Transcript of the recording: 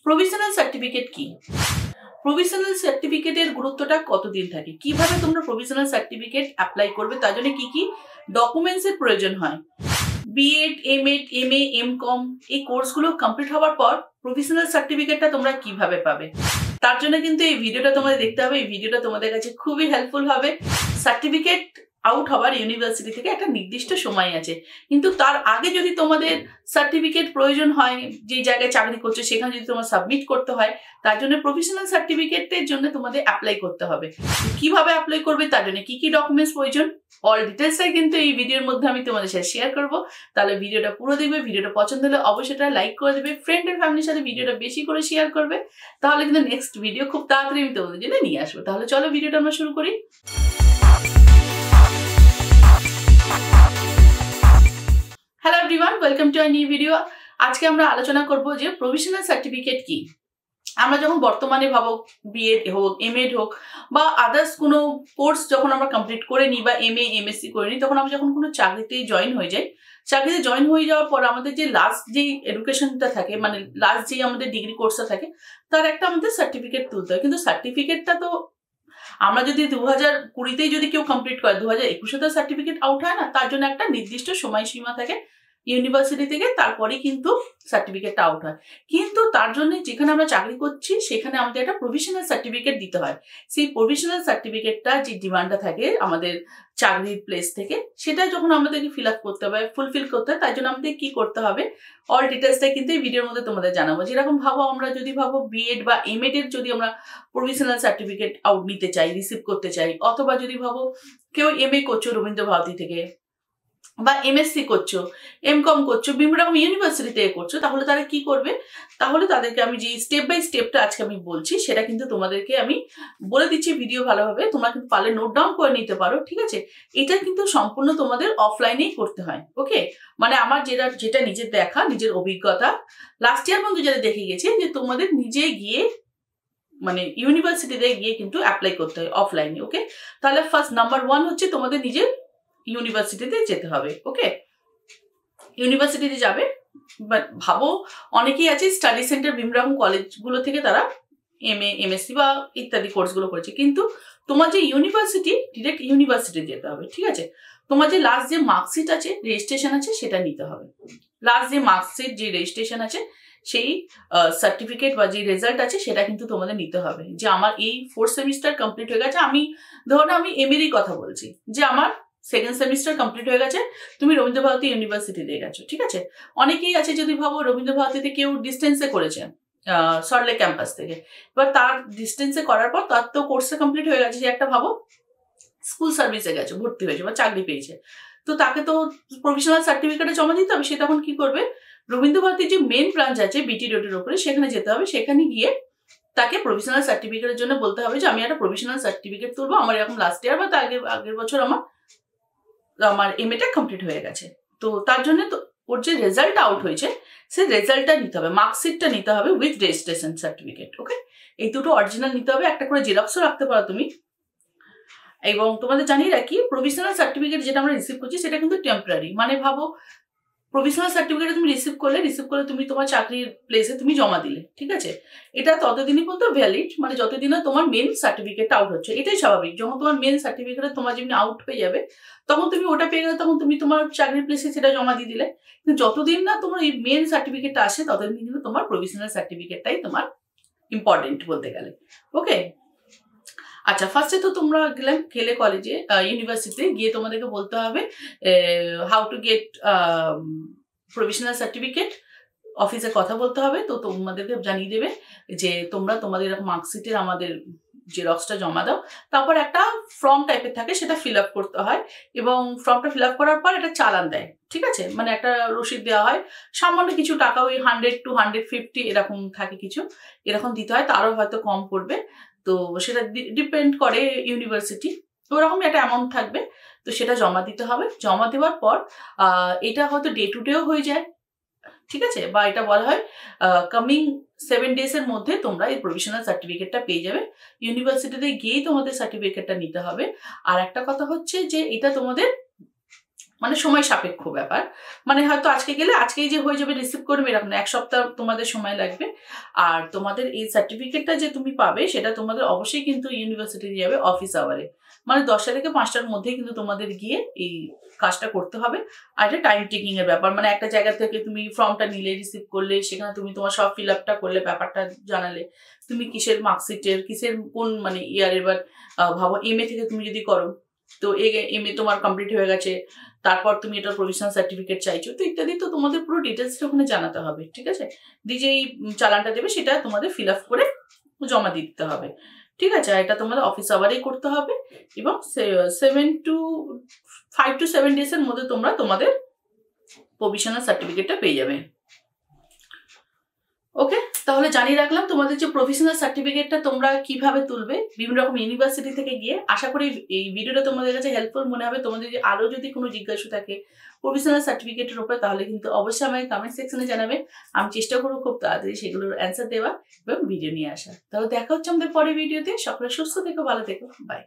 Provisional certificate কি? Provisional সার্টিফিকেটের গুরুত্বটা কতদিন থাকে, কিভাবে তোমরা প্রভিশনাল সার্টিফিকেট অ্যাপ্লাই করবে, তার জন্য কি কি ডকুমেন্টসের প্রয়োজন হয়। বিএড, এমএড, এমএ, এমকম এই কোর্সগুলো কমপ্লিট হওয়ার পর প্রভিশনাল সার্টিফিকেটটা তোমরা কিভাবে পাবে, তার জন্য কিন্তু এই ভিডিওটা তোমাদের দেখতে হবে। এই ভিডিওটা তোমাদের কাছে খুবই হেল্পফুল হবে। সার্টিফিকেট আউট হওয়ার ইউনিভার্সিটি থেকে একটা নির্দিষ্ট সময় আছে, কিন্তু তার আগে যদি তোমাদের সার্টিফিকেট প্রয়োজন হয়, যে জায়গায় চাকরি করছো সেখানে যদি তোমার সাবমিট করতে হয়, তার জন্য প্রফেশনাল সার্টিফিকেটের জন্য তোমাদের অ্যাপ্লাই করতে হবে। কিভাবে অ্যাপ্লাই করবে, তার জন্য কি কি ডকুমেন্টস প্রয়োজন, অল ডিটেলসটাই কিন্তু এই ভিডিওর মধ্যে আমি তোমাদের সাথে শেয়ার করবো। তাহলে ভিডিওটা পুরো দেখবে। ভিডিওটা পছন্দ হলে অবশ্যই লাইক করে দেবে, ফ্রেন্ড এন্ড ফ্যামিলির সাথে ভিডিওটা বেশি করে শেয়ার করবে, তাহলে কিন্তু নেক্সট ভিডিও খুব তাড়াতাড়ি আমি তোমাদের জন্য নিয়ে আসবো। তাহলে চলো ভিডিওটা আমরা শুরু করি। Hello everyone, welcome to a new video. আজকে আমরা আলোচনা করব যে প্রভিশনাল সার্টিফিকেট কি। আমরা যখন বর্তমানে ভাবো বিএড হোক, এমএড হোক বা আদার্স কোনো কোর্স যখন আমরা কমপ্লিট করে নিই বা এমএ, এমএসসি করে নিই, তখন আমরা যখন কোনো চাকরিতে জয়েন হয়ে যাই, চাকরিতে জয়েন হয়ে যাওয়ার পর আমাদের যে লাস্ট যে এডুকেশনটা থাকে, মানে লাস্ট যে আমাদের ডিগ্রি কোর্সটা থাকে, তার একটা আমাদের সার্টিফিকেট তুলতে হয়। কিন্তু সার্টিফিকেটটা তো আমরা যদি 2020-তেই যদি কেউ কমপ্লিট করে, 2021-এ তো সার্টিফিকেট আউট হয় না। তার জন্য একটা নির্দিষ্ট সময়সীমা থাকে ইউনিভার্সিটি থেকে, তারপরেই কিন্তু সার্টিফিকেটটা আউট হয়। কিন্তু তার জন্য যেখানে আমরা চাকরি করছি সেখানে আমাদের একটা প্রভিশনাল সার্টিফিকেট দিতে হয়। সেই প্রভিশনাল সার্টিফিকেটটা যে ডিমান্ডটা থাকে আমাদের চাকরির প্লেস থেকে, সেটা যখন আমাদেরকে ফিল আপ করতে হবে, ফুলফিল করতে হয়, তার জন্য আমাদের কি করতে হবে, অল ডিটেলসটাই কিন্তু এই ভিডিওর মধ্যে তোমাদের জানাবো। যেরকম ভাবো, আমরা যদি ভাবো বিএড বা এমএড এর যদি আমরা প্রভিশনাল সার্টিফিকেট আউট নিতে চাই, রিসিভ করতে চাই, অথবা যদি ভাবো কেউ এমএ করছো রবীন্দ্র ভারতী থেকে, বা এমএসসি করছো, এমকম করছো, বিভিন্ন রকম ইউনিভার্সিটি থেকে করছো, তাহলে তারা কি করবে, তাহলে তাদেরকে আমি যে স্টেপ বাই স্টেপটা আজকে আমি বলছি, সেটা কিন্তু তোমাদেরকে আমি বলে দিচ্ছি ভিডিও ভালোভাবে। তোমরা কিন্তু পারলে নোট ডাউন করে নিতে পারো, ঠিক আছে। এটা কিন্তু সম্পূর্ণ তোমাদের অফলাইনেই করতে হয়, ওকে। মানে আমার যেটা নিজের দেখা, নিজের অভিজ্ঞতা, লাস্ট ইয়ার পর্যন্ত যেটা দেখে গেছি, যে তোমাদের নিজে গিয়ে মানে ইউনিভার্সিটিতে গিয়ে কিন্তু অ্যাপ্লাই করতে হয় অফলাইনে, ওকে। তাহলে ফার্স্ট নাম্বার 1 হচ্ছে তোমাদের নিজের ইউনিভার্সিটিতে যেতে হবে, ওকে। ইউনিভার্সিটিতে যাবে, বাট ভাবো অনেকেই আছে স্টাডি সেন্টার বিভিন্ন রকম কলেজগুলো থেকে তারা এমএ, এমএসসি বা ইত্যাদি কোর্সগুলো করেছে, কিন্তু তোমার যে ইউনিভার্সিটি, ডিরেক্ট ইউনিভার্সিটি যেতে হবে, ঠিক আছে। তোমার যে লাস্ট যে মার্কশিট আছে, রেজিস্ট্রেশন আছে, সেটা নিতে হবে। লাস্ট যে মার্কশিট, যে রেজিস্ট্রেশন আছে, সেই সার্টিফিকেট বা যে রেজাল্ট আছে, সেটা কিন্তু তোমাদের নিতে হবে। যে আমার এই 4th সেমিস্টার কমপ্লিট হয়ে গেছে, আমি ধরো আমি এমএরই কথা বলছি, যে আমার 2nd সেমিস্টার কমপ্লিট হয়ে গেছে, তুমি রবীন্দ্র ভারতী ইউনিভার্সিটিতে গেছো, ঠিক আছে। অনেকেই আছে যদি ভাবো রবীন্দ্র ভারতীতে কেউ ডিস্টেন্সে করেছে সল্টলেক ক্যাম্পাস থেকে, এবার তার ডিস্টেন্সে করার পর তার তো কোর্সে কমপ্লিট হয়ে গেছে, যে একটা ভাবো স্কুল সার্ভিসে গেছে, ভর্তি হয়েছে বা চাকরি পেয়েছে, তো তাকে তো প্রভিশনাল সার্টিফিকেটে জমা দিতে হবে। সে তখন কি করবে, রবীন্দ্র ভারতীর যে মেন ব্রাঞ্চ আছে বিটি রোডের উপরে, সেখানে যেতে হবে। সেখানে গিয়ে তাকে প্রভিশনাল সার্টিফিকেটের জন্য বলতে হবে যে আমি একটা প্রভিশনাল সার্টিফিকেট তুলবো, আমার এরকম লাস্ট ইয়ার বা তার আগের বছর আমার এমএটা কমপ্লিট হয়ে গেছে। তো তার জন্য তো ওর যে রেজাল্ট আউট হয়েছে, সেই রেজাল্টটা নিতে হবে, মার্কশিটটা নিতে হবে উইথ রেজিস্ট্রেশন সার্টিফিকেট, ওকে। এই দুটো অরিজিনাল নিতে হবে, একটা করে জেরক্সও রাখতে পারো তুমি। এবং তোমাদের জানিয়ে রাখি, প্রভিশনাল সার্টিফিকেট যেটা আমরা রিসিভ করছি, সেটা কিন্তু টেম্পোরারি। মানে ভাবো প্রভিশনাল সার্টিফিকেট তুমি রিসিভ করলে তুমি তোমার চাকরির প্লেসে তুমি জমা দিলে, ঠিক আছে। এটা ততদিনই পর্যন্ত ভ্যালিড, মানে যতদিনও তোমার মেন সার্টিফিকেটটা আউট হচ্ছে। এটাই স্বাভাবিক, যখন তোমার মেন সার্টিফিকেট তোমার যেমনি আউট হয়ে যাবে, তখন তুমি ওটা পেয়ে গেলে তখন তুমি তোমার চাকরির প্লেসে সেটা জমা দিয়ে দিলে। কিন্তু যতদিন না তোমার এই মেন সার্টিফিকেটটা আসে, ততদিন কিন্তু তোমার প্রভিশনাল সার্টিফিকেটটাই তোমার ইম্পর্টেন্ট বলতে গেলে, ওকে। আচ্ছা, ফার্স্টে তো তোমরা গেলে কলেজে, ইউনিভার্সিটিতে গিয়ে তোমাদেরকে বলতে হবে how to get provisional certificate. অফিসে কথা বলতে হবে, তো তোমাদেরকে জানিয়ে দেবে যে তোমরা তোমাদের মার্কশিটের আমাদের জেরক্সটা জমা দাও। তারপর একটা ফর্ম টাইপের থাকে, সেটা ফিল আপ করতে হয়, এবং ফর্মটা ফিল আপ করার পর একটা চালান দেয়, ঠিক আছে। মানে একটা রসিদ দেওয়া হয়, সামান্য কিছু টাকা, ওই 100 to 150 এরকম থাকে কিছু, এরকম দিতে হয়, তারও হয়তো কম পড়বে। তো সেটা ডিপেন্ড করে ইউনিভার্সিটি, ওরকম একটা অ্যামাউন্ট থাকবে। তো সেটা জমা দিতে হবে। জমা দেওয়ার পর এটা হয়তো ডে টু ডেও হয়ে যায়, ঠিক আছে, বা এটা বলা হয় কামিং 7 days এর মধ্যে তোমরা এই প্রভিশনাল সার্টিফিকেটটা পেয়ে যাবে। ইউনিভার্সিটিতে গিয়েই তোমাদের সার্টিফিকেটটা নিতে হবে। আর একটা কথা হচ্ছে যে এটা তোমাদের মানে সময় সাপেক্ষ ব্যাপার, মানে হয়তো আজকে গেলে আজকেই যে হয়ে যাবে রিসিভ করবে এরকম না, 1 সপ্তাহ তোমাদের সময় লাগবে। আর তোমাদের এই সার্টিফিকেটটা যে তুমি পাবে সেটা তোমাদের অবশ্যই কিন্তু ইউনিভার্সিটি যাবে অফিস আওয়ারে, মানে 10টা থেকে 5টার মধ্যেই কিন্তু তোমাদের গিয়ে এই কাজটা করতে হবে। আর এটা টাইম টেকিং এর ব্যাপার, মানে একটা জায়গা থেকে তুমি ফর্মটা নিলে, রিসিভ করলে, সেখানে তুমি তোমার সব ফিল আপটা করলে, ব্যাপারটা জানালে, তুমি কিসের মার্কশিটের কিসের কোন মানে ইয়ারের, এবার ভাবো MA থেকে তুমি যদি করো, তো MA তোমার কমপ্লিট হয়ে গেছে, তারপর তুমি এটা প্রভিশনাল সার্টিফিকেট চাইছো, তো ইত্যাদি, তো তোমাদের পুরো ডিটেলসটা ওখানে জানাতে হবে, ঠিক আছে। দিয়ে যেই চালানটা দেবে সেটা তোমাদের ফিল আপ করে জমা দিতে হবে, ঠিক আছে। আর এটা তোমাদের অফিস আওয়ারেই করতে হবে এবং 5 to 7 days এর মধ্যে তোমরা তোমাদের প্রভিশনাল সার্টিফিকেটটা পেয়ে যাবে। ওকে, তাহলে জানিয়ে রাখলাম তোমাদের যে প্রফেশনাল সার্টিফিকেটটা তোমরা কিভাবে তুলবে বিভিন্ন রকম ইউনিভার্সিটি থেকে গিয়ে। আশা করি এই ভিডিওটা তোমাদের কাছে হেল্পফুল মনে হবে। তোমাদের যদি আরো যদি কোনো জিজ্ঞাসা থাকে প্রফেশনাল সার্টিফিকেটের উপরে, তাহলে কিন্তু অবশ্যই আমাকে কমেন্ট সেকশনে জানাবে। আমি চেষ্টা করবো খুব তাড়াতাড়ি সেগুলোর অ্যান্সার দেওয়া এবং ভিডিও নিয়ে আসা। তাহলে দেখা হচ্ছে আমাদের পরের ভিডিওতে। সকলে সুস্থ থেকো, ভালো থেকো, বাই।